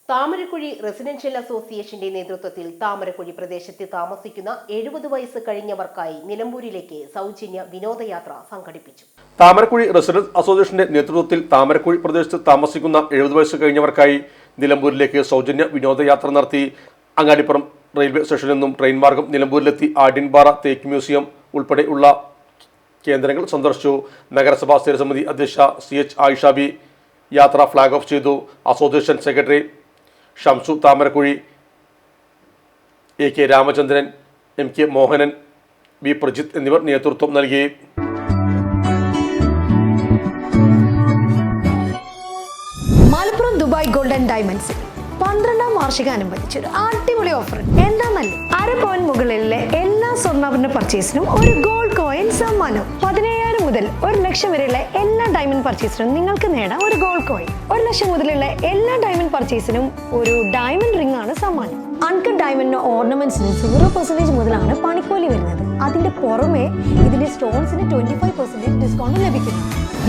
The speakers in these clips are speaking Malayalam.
താമരക്കുഴി റെസിഡൻഷ്യൽ അസോസിയേഷന്റെ നേതൃത്വത്തിൽ താമരക്കുഴി പ്രദേശത്ത് താമസിക്കുന്ന 70 വയസ്സ് കഴിഞ്ഞവർക്കായി നിലമ്പൂരിലേക്ക് സൗജന്യ വിനോദയാത്ര സംഘടിപ്പിച്ചു. താമരക്കുഴി റെസിഡൻസ് അസോസിയേഷന്റെ നേതൃത്വത്തിൽ താമരക്കുഴി പ്രദേശത്ത് താമസിക്കുന്ന 70 വയസ്സ് കഴിഞ്ഞവർക്കായി നിലമ്പൂരിലേക്ക് സൗജന്യ വിനോദയാത്ര നടത്തി. അങ്ങാടിപ്പുറം റെയിൽവേ സ്റ്റേഷനിൽ നിന്നും ട്രെയിൻ മാർഗം നിലമ്പൂരിലെത്തി ആഢ്യൻപാറ തേക്ക് മ്യൂസിയം ഉൾപ്പെടെയുള്ള കേന്ദ്രങ്ങൾ സന്ദർശിച്ചു. നഗരസഭാ സ്ഥിരസമിതി അധ്യക്ഷ CH ആയിഷാബി യാത്ര ഫ്ലാഗ് ഓഫ് ചെയ്തു. Association secretary Shamsu Thamarakuzhi, AK Ramachandran, MK Mohanan, B Prajith എന്നിവർ നേതൃത്വം നൽകി. മലപ്പുറം ദുബായ് ഗോൾഡൻ ഡയമണ്ട്സ് 12ാം വാർഷികാനുബന്ധിച്ച് ഒരു അടിപൊളി ഓഫർ. എന്താന്നല്ലേ, 1/2 പവൻ മുകളിലെ എല്ലാ സ്വർണ്ണാഭരണ പർച്ചേസിനും ഒരു ഗോൾഡ് കോയിൻ സമ്മാനം. 17,000 മുതൽ 1 ലക്ഷം വരെയുള്ള എല്ലാ ഡയമണ്ട് പർച്ചേസിനും നിങ്ങൾക്ക് നേടാം ഒരു ഗോൾഡ് കോയിൻ. 1 ലക്ഷം മുതലുള്ള എല്ലാ ഡയമണ്ട് പർച്ചേസിനും ഒരു ഡയമണ്ട് റിംഗ് ആണ് സമ്മാനം. അൺകട്ട് ഡയമണ്ട് ഓർണമെന്റ്സിന് 0% മുതലാണ് പണിക്കൂലി വരുന്നത്. അതിന്റെ പുറമെ ഇതിന്റെ സ്റ്റോൺസിന് 25% ഡിസ്കൗണ്ട് ലഭിക്കുന്നു.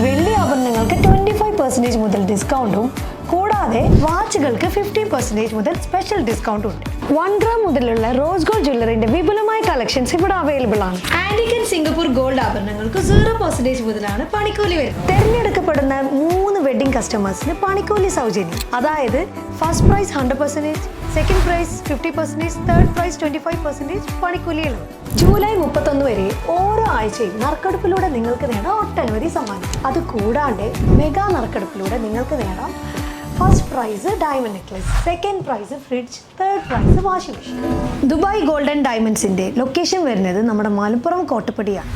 വെള്ളി ആഭരണങ്ങൾക്ക് 25% മുതൽ ഡിസ്കൗണ്ടും കൂടാതെ വാച്ചുകൾക്ക് 50% മുതൽ സ്പെഷ്യൽ ഡിസ്കൗണ്ടും ഉണ്ട്. 1 ഗ്രാം മുതലുള്ള റോസ് ഗോൾഡ് ജ്വല്ലറിന്റെ വിപുലമായ കളക്ഷൻസ് ഇവിടെ അവൈലബിൾ ആണ്. ആന്റിക് ആൻഡ് സിംഗപ്പൂർ ഗോൾഡ് ആഭരണങ്ങൾക്ക് 0% മുതലാണ് പണിക്കൂലി വരുന്നത്. തെരഞ്ഞെടുക്കപ്പെടുന്ന 3 വെഡിംഗ് കസ്റ്റമേഴ്സിന് പണിക്കൂലി സൗജന്യം. അതായത് first prize 100%, second prize 50%, third prize 25% പണിക്കൂലികളും. ജൂലൈ 31 വരെ ഓരോ ആഴ്ചയും നറുക്കെടുപ്പിലൂടെ നിങ്ങൾക്ക് നേടാം ഒട്ടനവധി സമ്മാനം. അത് കൂടാണ്ട് മെഗാ നറുക്കെടുപ്പിലൂടെ നിങ്ങൾക്ക് നേടാം first prize diamond necklace, second prize fridge, third prize washing machine. Dubai golden ഡയമണ്ട്സിന്റെ ലൊക്കേഷൻ വരുന്നത് നമ്മുടെ മലപ്പുറം കോട്ടപ്പടിയാണ്.